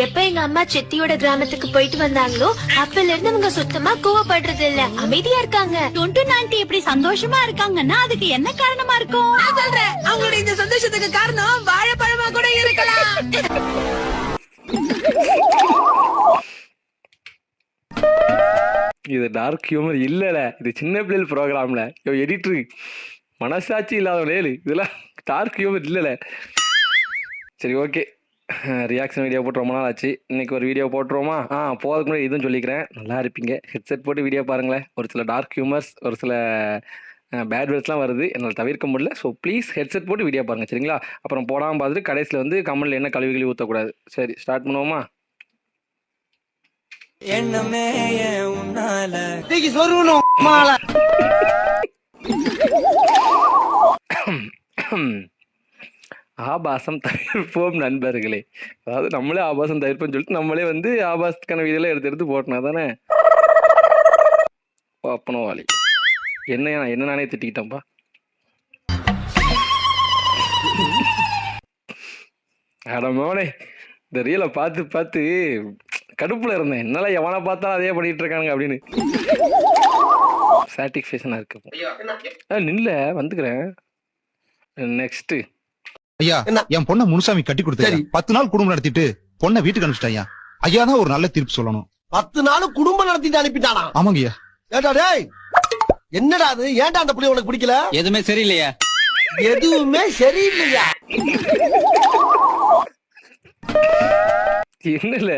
எப்ப எங்க அம்மா செட்டியோட கிராமத்துக்கு போயிட்டு வந்தாங்களோ அப்பல இருந்து அவங்க சுத்தமா கோவப்படுறது இல்ல, அமைதியா இருக்காங்க. டொண்டு நான்டி எப்படி சந்தோஷமா இருக்காங்கன்னா அதுக்கு என்ன காரணமா இருக்கும்? நான் சொல்றேன், அவங்களுடைய இந்த சந்தோஷத்துக்கு காரணம் வாழைப்பழமா கூட இருக்கலாம். இது டார்க் ஹியூமர் இல்லல, இது சின்ன பிள்ளைகள் ப்ரோக்ராம்ல எடிட்டரு மனசாட்சி இல்லாதவனே இதெல்லாம் டார்க் ஹியூமர் இல்லல. சரி ஓகே, ரியாக்ஷன் வீடியோ போட்டு ரொம்ப நாள் ஆச்சு. இன்னைக்கு ஒரு வீடியோ போட்டுருவோமா? போகிறதுக்கு முன்னாடி இதுவும் சொல்லிக்கிறேன், நல்லா இருப்பீங்க. ஹெட்செட் போட்டு வீடியோ பாருங்களேன். ஒரு சில டார்க் ஹியூமர்ஸ், ஒரு சில பேட் வேர்ட்ஸ்லாம் வருது, என்னால் தவிர்க்க முடியல. ஸோ ப்ளீஸ் ஹெட்செட் போட்டு வீடியோ பாருங்கள், சரிங்களா? அப்புறம் போடாமல் பார்த்துட்டு கடைசியில் வந்து கமெண்ட்டில் என்ன கழுவி ஊற்றக்கூடாது. சரி, ஸ்டார்ட் பண்ணுவோமா? எண்ணமே உன்னால ஆபாசம் தவிர்ப்போம் நண்பர்களே. அதாவது நம்மளே ஆபாசம் தவிர்ப்போம்னு சொல்லிட்டு நம்மளே வந்து ஆபாசத்துக்கான வீடியோலாம் எடுத்து போட்டோம்னா தானே அப்பனோ வாலி. என்ன நானே திட்டிக்கிட்டேன்ப்பா. அடமோனே, இந்த ரீலை பார்த்து பார்த்து கடுப்புல இருந்தேன். என்னால எவனை பார்த்தாலும் அதே பண்ணிட்டு இருக்காங்க அப்படின்னு சாட்டிஸ்ஃபேக்ஷனா இருக்கு. நில்ல வந்துக்கிறேன். நெக்ஸ்ட் ஐயா, என் பொண்ணை முனுசாமி கட்டி கொடுத்தாரு. 10 நாள் குடும்பம் நடத்திட்டு பொண்ணை வீட்டுக்கு அனுப்பிச்சிட்டாயா. ஐயா தான் ஒரு நல்ல தீர்ப்பு சொல்லணும். 10 நாள் குடும்பம் நடத்திட்டு அனுப்பிட்டானா? ஆமாங்க ஐயா. ஏடா டேய், என்னடா அது? ஏன்டா அந்த புள்ளை உனக்கு பிடிக்கல? எதுவுமே சரியில்லையா? எதுவுமே சரியில்லையா? என்னல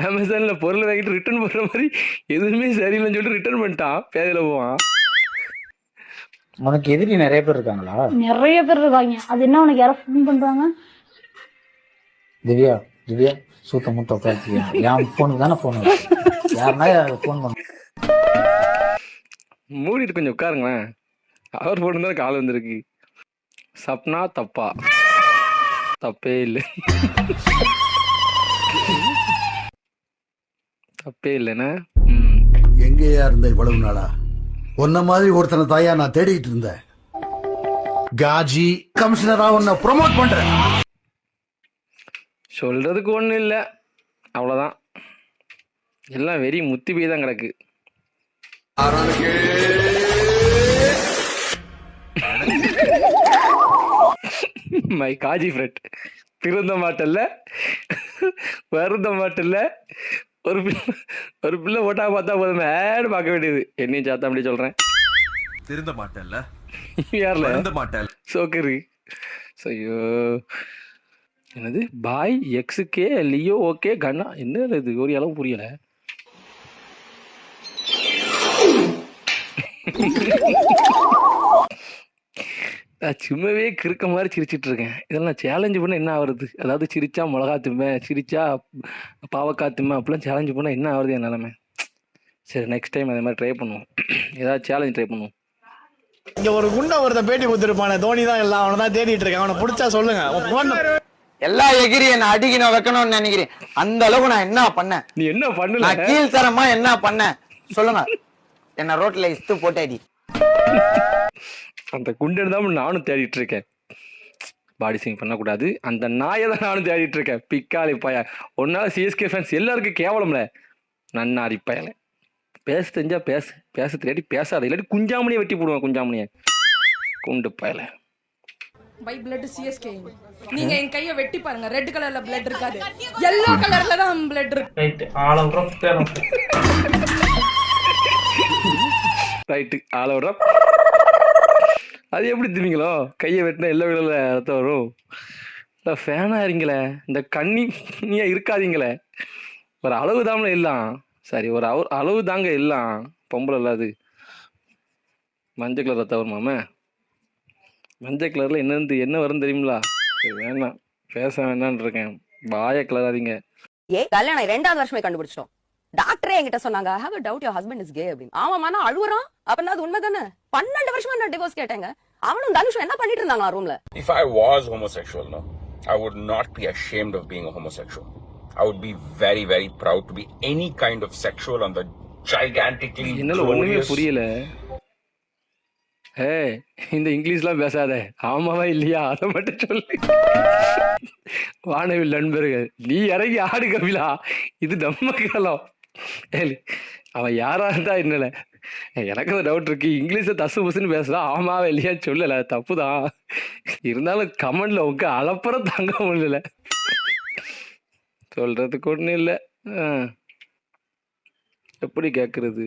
அமேசான்ல பொருள் வாங்கிட்டு ரிட்டர்ன் பண்ற மாதிரி எதுவுமே சரியில்லைன்னு சொல்லிட்டு ரிட்டர்ன் பண்ணிட்டான். பேதில போவான். உனக்கு எதிரி நிறைய பேர் இருக்காங்களா? நிறைய பேர் இருக்காங்க. அது என்ன உனக்கு யாரோ ஃபோன் பண்றாங்க? திவ்யா திவ்யா சூத்த மூட்டை உட்காந்துச்சியா? என் போனுக்கு தானே போன், யாருனா போன் பண்ண. மூடிட்டு கொஞ்சம் உட்காருங்களேன். அவர் போட்டு தான் கால் வந்திருக்கு. சப்னா தப்பா? தப்பே இல்லை, தப்பே இல்லைண்ணா. எங்கேயா இருந்த இவ்வளவு நாளா? உன்ன மாதிரி ஒருத்தனை தாயா நான் தேடிட்டு இருந்தேன். காஜி கமிஷனரா உன்னை ப்ரொமோட் பண்றேன். சொல்றதுக்கு ஒன்றும் இல்லை, அவ்வளோதான். எல்லாம் வெறி முத்தி போய் தான் கிடக்கு. மை காஜி ஃப்ரெண்ட் திருந்த மாட்டல்ல, வருந்த மாட்டல்ல. ஒரு பிள்ளை ஓட்டா பார்த்தா போதும் மேடு பார்க்க வேண்டியது. என்னையும் சாத்தா அப்படி சொல்றேன். திருந்த மாட்டல்ல, யார்ல திருந்த மாட்டல் சோக்கரு. ஐயோ, என்னது பாய் எக்ஸுக்கே லியோ ஓகே கண்ணா? என்ன இது ஒரு அளவு புரியல. சும்மாவே கிறுக்க மாதிரி சிரிச்சிட்டு இருக்கேன். இதெல்லாம் சேலஞ்சு பண்ண என்ன ஆகுறது? அதாவது சிரிச்சா மிளகா திம்பேன், சிரிச்சா பாவக்காய் திம்பேன், அப்படிலாம் சேலஞ்சு பண்ண என்ன ஆகுறது என் நிலைமை? சரி, நெக்ஸ்ட் டைம் அதே மாதிரி ட்ரை பண்ணுவோம். ஏதாவது சேலஞ்ச் ட்ரை பண்ணுவோம். இங்க ஒரு குண்டை ஒருத்த பேட்டி கொடுத்துருப்பானே, தோனி தான் எல்லாம் அவனை தான் தேடிட்டு இருக்கேன். அவனை பிடிச்சா சொல்லுங்க. எல்லா எகிரி என்ன அடிக்கணும் வைக்கணும்னு நினைக்கிறேன். அந்த அளவுக்கு நான் என்ன பண்ணேன்? நீ என்ன பண்ணல? நான் கீழ்த்தரமா என்ன பண்ணேன் சொல்லுங்க. என்ன ரோட்ல இஸ்து போட்டாடி. அந்த குண்டு தான் நானும் தேடிட்டு இருக்கேன். பாடி சிங் பண்ணக்கூடாது, அந்த நாயை தான் நானும் தேடிட்டு இருக்கேன். பிக்காளி பைய, ஒன்னால சிஎஸ்கே ஃபேன்ஸ் எல்லாருக்கும் கேவலம்ல. நன்னாரி பயல. பேச தெரிஞ்சா பேசு, பேச தெரியாட்டி பேசாத, இல்லாட்டி குஞ்சாமணியை வெட்டி போடுவேன். குஞ்சாமணியை குண்டு பயல. By blood CSK. நீங்க என் கைய வெட்டி பாருங்க, ரெட் கலர்ல பிளட் இருக்காது, yellow கலர்ல தான் பிளட் இருக்கு. ரைட், ஆளவுற பேரும் ரைட்டு, ஆளவுற. அது எப்படி தின்னீங்களோ? கையை வெட்டினா எல்லா வீடுல ரத்தம் வரும். இல்லை ஃபேனா இருங்களே, இந்த கண்ணியா இருக்காதீங்களே. ஒரு அளவு தாமல எல்லாம். சரி, ஒரு அளவு தாங்க எல்லாம். பொம்பளை இல்லாது மஞ்சள் கலர் ரத்தம் வருமாம? மஞ்சள் கலர்ல என்ன வரும் தெரியுங்களா? வேணாம், பேச வேணான்னு இருக்கேன். பாய கலராதீங்க. கல்யாணம் 2வது வருஷமே கண்டுபிடிச்சோம். டாக்டரே என்கிட்ட சொன்னாங்க, I have a doubt your husband is gay அப்படின்னு. ஆமாமா, நான் அழுவுறான் அப்படின்னா அது உண்மைதானே. 12 வருஷமா நான் டிவோர்ஸ் கேட்டேங்க. அவனும் தனுஷும் என்ன பண்ணிட்டு இருந்தாங்களா ரூம்ல? If I was homosexual, no, I would not be ashamed of being a homosexual. I would be very, very proud to be any kind of sexual on the gigantically என்னால ஒண்ணுமே புரியல. இந்த இங்கிலீஷ்லாம் பேசாத. ஆமாவா இல்லையா அதை மட்டும் சொல்லு. வானவில் நண்பர்கள், நீ இறங்கி ஆடு கபிலா, இது நம்ம காலம். ஏய், அவன் யாரா இருந்தா என்னல, எனக்கு அந்த டவுட் இருக்கு. இங்கிலீஷை தசு புசுன்னு பேசலாம், ஆமாவா இல்லையா சொல்லல, தப்புதான். இருந்தாலும் கமெண்ட்ல உங்க அலப்பறம் தாங்க முடியல. சொல்றதுக்கு ஒன்றும் இல்லை. எப்படி கேட்கறது?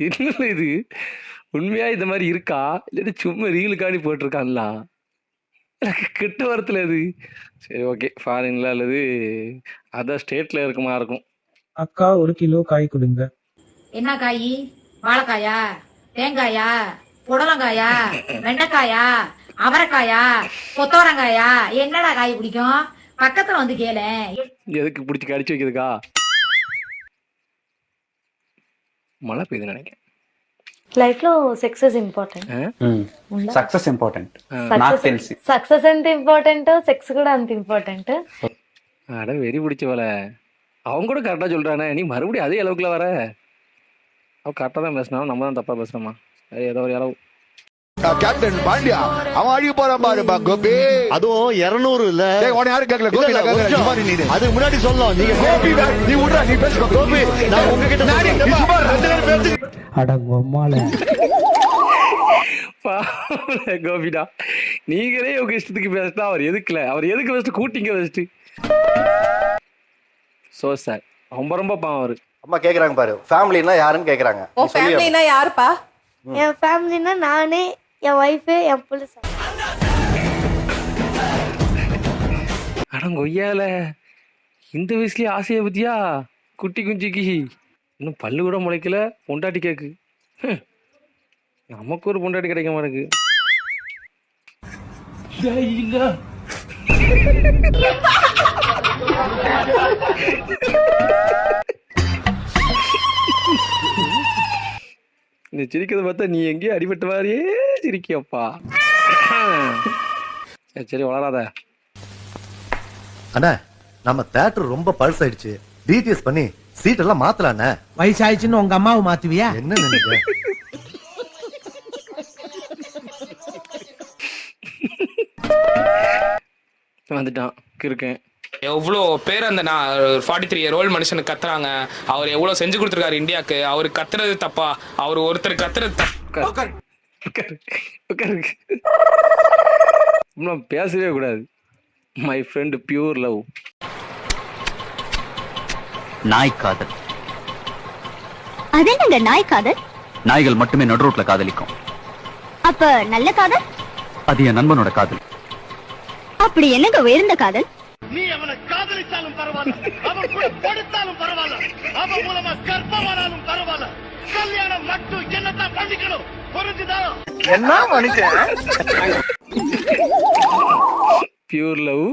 என்ன இது, உண்மையா இந்த மாதிரி இருக்கா இல்லாட்டி சும்மா ரீலுக்காண்டி போட்டிருக்காங்களா? எனக்கு கிட்ட வரத்துல இது. சரி ஓகே, ஃபாரின்ல அல்லது அதர் ஸ்டேட்ல இருக்குமா இருக்கும். அக்கா 1 கிலோ காய் கொடுங்க. என்ன காய்? வாழைக்காயா, தேங்காயா, புடலங்காயா, வெண்டைக்காயா, அவரைக்காயா, கொத்தவரங்காயா, என்னடா காய் பிடிக்கும்? பக்கத்துல வந்து கேளு. எதுக்கு பிடிச்சி கடிச்சு வைக்கிறதுக்கா? மழை பெய்யுதுன்னு நினைக்கிறேன். లైఫ్ లో సక్సెస్ ఇంపార్టెంట్. సక్సెస్ ఇంపార్టెంట్ నాకు తెలిసి. సక్సెస్ ఎంత ఇంపార్టెంట్, సెక్స్ కూడా అంత ఇంపార్టెంట్. அட வெறி பிடிச்ச போல. அவங்க கூட கரெக்டாக சொல்கிறானே, நீ மறுபடியும் அதே அளவுக்குள்ள வர. அவன் கரெக்டாக தான் பேசினாலும் நம்ம தான் தப்பாக பேசுகிறோமா? சரி, ஏதோ ஒரு அளவு. கேப்டன் பாண்டியா அவன் அழகி போறான் பாருப்பா கோபி. அதுவும் 200 இல்ல. உன யாரும் கேட்கல கோபி, நான் கேட்கறேன். சுமாரி நீ அதுக்கு முன்னாடி சொல்லணும். நீங்க கோபி நீ விடுறா, நீ பேசுங்க கோபி. நான் உங்ககிட்ட சுமார் 2 நேரம் பேசி. அட பொம்மால. கோபிடா, நீங்களே உங்க இஷ்டத்துக்கு பேசினா அவர் எதுக்குல, அவர் எதுக்கு பேசிட்டு கூட்டிங்க பேசிட்டு. சோ சார், ரொம்ப ரொம்ப பாவம் அவரு. அம்மா கேக்குறாங்க பாரு, ஃபேமிலினா யாருன்னு கேக்குறாங்க. ஓ ஃபேமிலினா யாருப்பா? என் ஃபேமிலினா நானே, என் ஒய்ஃபு, என் புள்ள. அடங்கொய்யால, இந்த வயசுலயே ஆசையை பத்தியா குட்டி குஞ்சிக்கு. இன்னும் பல்லு கூட முளைக்கல, பொண்டாட்டி கேக்கு. நமக்கு ஒரு பொண்டாட்டி கிடைக்க மாட்டேங்குது. நீ சிரிக்கிறத பார்த்தா நீ எங்கேயும் அடிபட்ட மாதிரியே சிரிக்கியப்பா. சரி வளராத. அண்ணா, நம்ம தியேட்டர் ரொம்ப பல்ஸ் ஆயிடுச்சு. டிடிஎஸ் பண்ணி சீட் எல்லாம் மாத்தலானே. வயசாயிடுச்சுன்னு உங்க அம்மாவை மாத்துவியா? என்ன நினைக்கிறேன்? வந்துட்டான் கிருக்கேன். எவ்வளோ பேர் அந்த 43 year old மனுஷனுக்கு கத்துறாங்க. அவர் எவ்வளவு செஞ்சு கொடுத்துருக்காரு இந்தியாவுக்கு. அவரு கத்துறது தப்பா? அவர் ஒருத்தர் கத்துறது பேசவே கூடாது. My friend pure love. நாய் காதல். அது என்னங்க நாய் காதல்? நாய்கள் மட்டுமே நடு ரோட்ல காதலிக்கும். அப்ப நல்ல காதல்? அது என் நண்பனோட காதல். அப்படி என்னங்க உயர்ந்த காதல்? நீ அவனை காதலிச்சாலும் பரவாயில்ல, அவன் கூட படுத்தாலும் பரவாயில்ல, அவன் மூலமா கர்ப்பமானாலும் பரவாயில்ல, கல்யாணம் மட்டும் என்னத்தான் பண்ணிக்கணும். புரிஞ்சுதா? என்ன மனுஷன்? பியூர் லவ்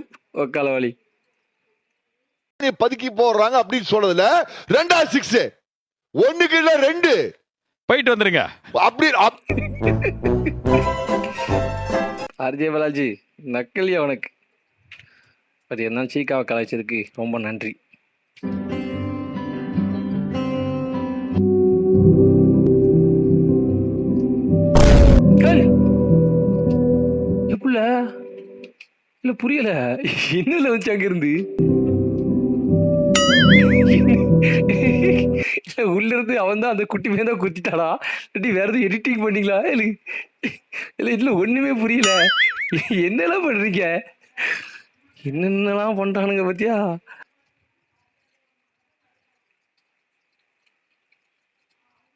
ஒக்காலவழி. பதுக்கி போடுறாங்க அப்படின்னு சொல்றதுல 2-6 1க்கு இல்ல 2 போயிட்டு வந்துருங்க. அப்படி ஆர்ஜே பாலாஜி நக்கலியா உனக்கு. பட் என்ன சீக்காவை கலாய்ச்சதுக்கு ரொம்ப நன்றி. எப்படில இல்ல புரியல, என்னல வந்து அங்க இருந்து உள்ள இருந்து அவன் தான் அந்த குட்டி மேதான் குத்திட்டாளா, இல்லாட்டி வேற எதுவும் எடிட்டிங் பண்ணீங்களா? இல்ல இல்ல ஒண்ணுமே புரியல. என்னெல்லாம் பண்றீங்க, என்னென்னலாம் பண்றானுங்க பத்தியா?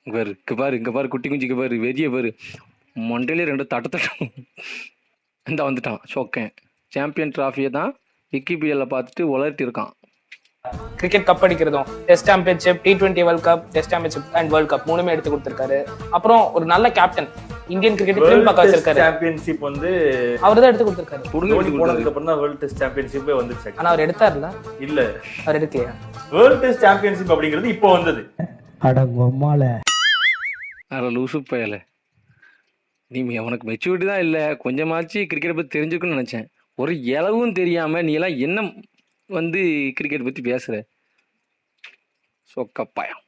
இங்க பாரு குட்டி குஞ்சிக்கு பாரு, வெறிய பாரு, மண்டையிலே 2 தட்டம் இந்த வந்துட்டான். ஷோக்கேன் சாம்பியன் டிராஃபியை தான் விக்கிபீடியால பார்த்துட்டு உலர்த்தி இருக்கான். கிரிக்கெட் கப் அடிக்கிறதும், test championship, T20 world cup, test championship and world cup 3மே எடுத்து கொடுத்திருக்காரு. அப்புறம் ஒரு நல்ல கேப்டன், இந்தியன் கிரிக்கெட் டீம் பார்க்க வச்சிருக்காரு. சாம்பியன்ஷிப் வந்து அவர் தான் எடுத்து கொடுத்திருக்காரு. தோனி போனதுக்கு அப்புறம் தான் வேர்ல்ட் டெஸ்ட் சாம்பியன்ஷிப்பே வந்துச்சு. ஆனா அவர் எடுத்தார்ல? இல்ல, அவர் எடுக்கலையா? வேர்ல்ட் டெஸ்ட் சாம்பியன்ஷிப் அப்படிங்கிறது இப்போ வந்தது. அட பொம்மால. அட லூசு பயல, நீ அவனுக்கு மெச்சூரிட்டி தான் இல்லை, கொஞ்சமாச்சு கிரிக்கெட் பற்றி தெரிஞ்சுக்கணும்னு நினச்சேன். ஒரு இளவும் தெரியாமல் நீ எல்லாம் என்ன வந்து கிரிக்கெட் பற்றி பேசுகிற சொக்கப்பாயம்.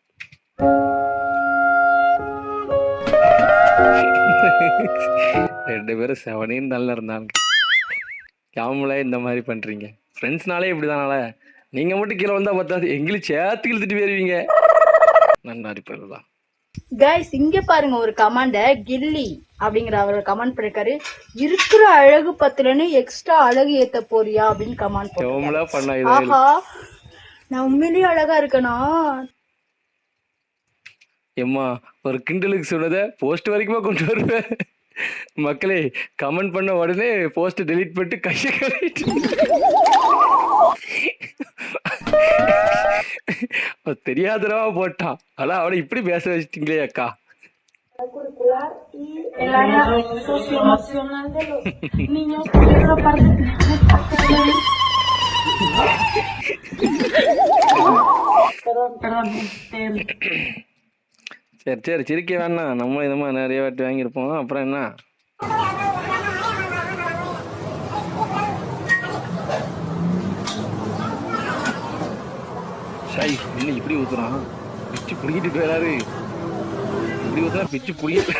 ரெண்டு பேரும் 7 நல்லா இருந்தாங்க. யாமலே இந்த மாதிரி பண்றீங்க? ஃப்ரெண்ட்ஸ்னாலே இப்படிதானால? நீங்க மட்டும் கீழே வந்தா பத்தாது, எங்களையும் சேர்த்து இழுத்துட்டு போயிருவீங்க. நன்றி இருப்பதுதான். கைஸ் இங்க பாருங்க ஒரு கமெண்ட கில்லி அப்படிங்கிற அவர் கமெண்ட் பண்ணிருக்காரு. இருக்கிற அழகு பத்துலன்னு எக்ஸ்ட்ரா அழகு ஏத்த போறியா அப்படின்னு கமெண்ட் எவ்வளோ பண்ணா ஆஹா நான் உண்மையிலேயே அழகா இருக்கனா? எம்மா ஒரு கிண்டலுக்கு சொன்னதை போஸ்ட் வரைக்குமா கொண்டு வருவேன். மக்களே கமெண்ட் பண்ண உடனே போஸ்ட் டெலீட் பண்ணிட்டு கையை கழிட்டு தெரியாதரவா போட்டான். ஆனா அவனை இப்படி பேச வச்சிட்டீங்களே அக்கா. சரி சரி சிரிக்க வேணாம், நம்ம இந்த மாதிரி நிறைய வாட்டி வாங்கியிருப்போம். அப்புறம் என்ன ஷாய் என்ன இப்படி ஊத்துறான்? பிச்சு புடிக்கிட்டு போயிடாரு. இப்படி ஊத்துறா பிச்சு புடிக்க.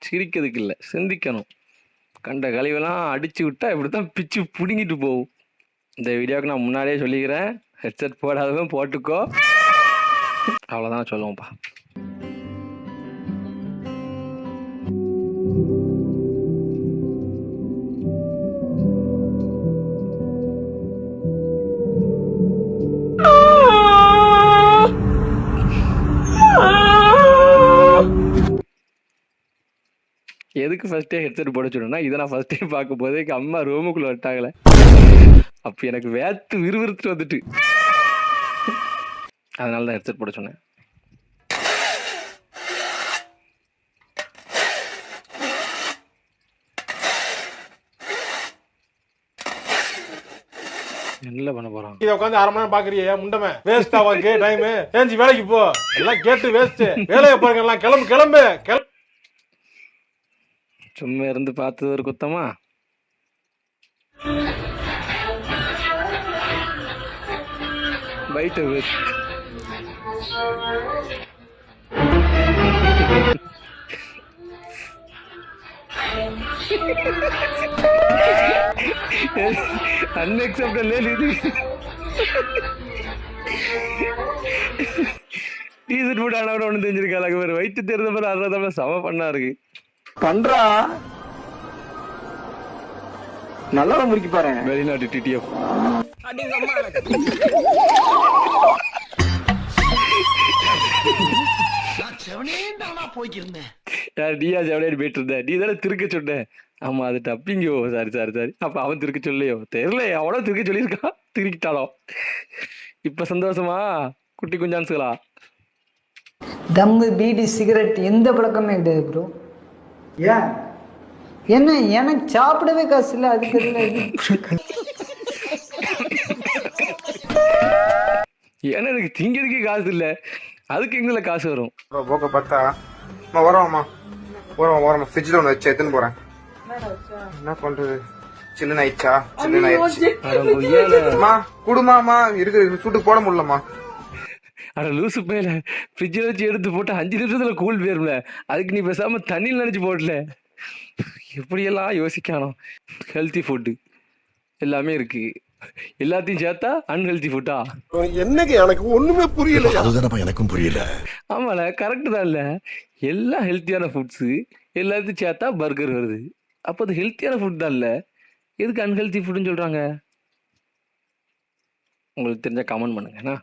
சிரிக்கிறதுக்கு இல்லை, சிந்திக்கணும். கண்ட கழிவெல்லாம் அடிச்சு விட்டா இப்படித்தான் பிச்சு புடுங்கிட்டு போகும். இந்த வீடியோவுக்கு நான் முன்னாடியே சொல்லிக்கிறேன், ஹெட்செட் போடாதவன் போட்டுக்கோ. அவ்வளோதான் சொல்லுவோம்ப்பா. எதுக்கு ஃபர்ஸ்டே ஹெட்செட் போட சொன்னா, இதை நான் ஃபர்ஸ்டே பார்க்கும் போதே எங்கள் அம்மா ரூமுக்குள்ளே விட்டாங்களே, அப்போ எனக்கு வேத்து விறுவிறுத்து வந்துட்டு, அதனால தான் ஹெட்செட் போட சொன்னேன். என்ன பண்ண போறான்? இத உட்கார்ந்து 1/2 மணி நேரம் பாக்குறியா முண்டமே? வேஸ்டா வாங்க டைம். ஏஞ்சி வேலைக்கு போ. எல்லாம் கேட்டு வேஸ்ட். வேலைய பாருங்க எல்லாம். கிளம்பு கிளம்பு. சும்மா இருந்து பார்த்தது ஒரு குத்தமா? பைட்டு அன்எக்செப்டபிள் இது. டீசர்ட் போட்டு ஆனவரை ஒன்று தெரிஞ்சிருக்காங்க. ஒரு வயிற்று தெரிந்த மாதிரி அதான் சம பண்ணா இருக்கு. பண்றா நல்லா முறுக்கி பாரு. வெளிநாட்டு டிடிஎஃப் நீயா ஜவனே போயிட்டு இருந்த, நீ தானே திருக்க சொன்ன. ஆமா அது டப்பிங்கோ. Sorry sorry sorry. அப்ப அவன் திருக்க சொல்லையோ தெரியல, அவனோ திருக்க சொல்லியிருக்கான், திருக்கிட்டாலோ. இப்ப சந்தோஷமா குட்டி குஞ்சான்ஸுகளா? தம்மு பீடி சிகரெட் எந்த பழக்கமே கிடையாது ப்ரோ. ஏன் என்ன எனக்கு சாப்பிடவே காசு இல்லை, அதுக்கு ஏன்னா எனக்கு திங்கிறதுக்கே காசு இல்லை, அதுக்கு எங்களை காசு வரும். போக்க பார்த்தா வரவாமா ஓரமா ஃப்ரிட்ஜ்ல ஒன்று வச்சு எடுத்துன்னு போறேன். என்ன பண்றது, சில்லுன்னு ஆயிடுச்சா? சில்லுன்னு ஆயிடுச்சு. குடுமாமா இருக்கு, சூட்டு போட முடியலமா. அட லூசு பையில, ஃப்ரிட்ஜில் வச்சு எடுத்து போட்டு 5 நிமிஷத்துல கூல் போயிரும்ல, அதுக்கு நீ பேசாம தண்ணியில் நினைச்சு போடல. எப்படியெல்லாம் யோசிக்கணும். ஹெல்த்தி ஃபுட்டு எல்லாமே இருக்கு, எல்லாத்தையும் சேர்த்தா அன்ஹெல்தி ஃபுட்டா? என்னங்க எனக்கு ஒண்ணுமே புரியல. அதுதானப்பா எனக்கும் புரியல. ஆமால கரெக்டு தான். இல்லை எல்லாம் ஹெல்த்தியான ஃபுட்ஸு, எல்லாத்தையும் சேர்த்தா பர்கர் வருது. அப்போ அது ஹெல்த்தியான ஃபுட் தான். இல்லை எதுக்கு அன்ஹெல்தி ஃபுட்டுன்னு சொல்கிறாங்க? உங்களுக்கு தெரிஞ்ச கமெண்ட் பண்ணுங்கண்ணா.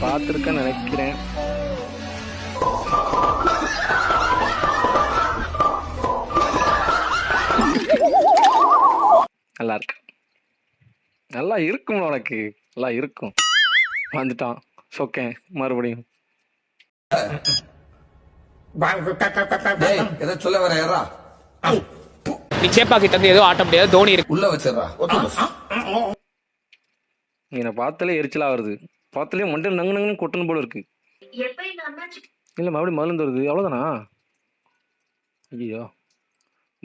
பார்த்துருக்கேன்னு நினைக்கிறேன். நல்லா இருக்கு, நல்லா இருக்கும் உனக்கு, நல்லா இருக்கும். வந்துட்டான் சொக்கேன் மறுபடியும். சொல்ல வர யாரா நீ சேப்பா கிட்ட இருந்து ஏதோ ஆட்ட முடியாது, தோனி இருக்கு உள்ள வச்சிடறா. என்னை பார்த்தாலே எரிச்சலா வருது, பார்த்தாலே மண்டல் நங்கு நங்குன்னு கொட்டணும் போல இருக்கு. இல்லை மறுபடியும் மருந்து வருது, அவ்வளோதானா? ஐயோ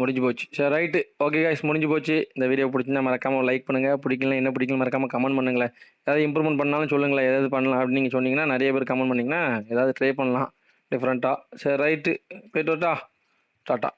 முடிஞ்சு போச்சு. சரி ரைட்டு. ஓகே கைஸ், முடிஞ்சு போச்சு. இந்த வீடியோ பிடிச்சிருந்தா மறக்காமல் லைக் பண்ணுங்கள். பிடிக்கல என்ன பிடிக்கல மறக்காமல் கமெண்ட் பண்ணுங்களேன். ஏதாவது இம்ப்ரூவ்மெண்ட் பண்ணாலும் சொல்லுங்களேன். ஏதாவது பண்ணலாம் அப்படின்னு நீங்கள் சொன்னீங்கன்னா நிறைய பேர் கமெண்ட் பண்ணிங்கன்னா ஏதாவது ட்ரை பண்ணலாம் டிஃப்ரெண்ட்டாக. சரி ரைட்டு, போய்ட்டு வரட்டா? டாட்டா.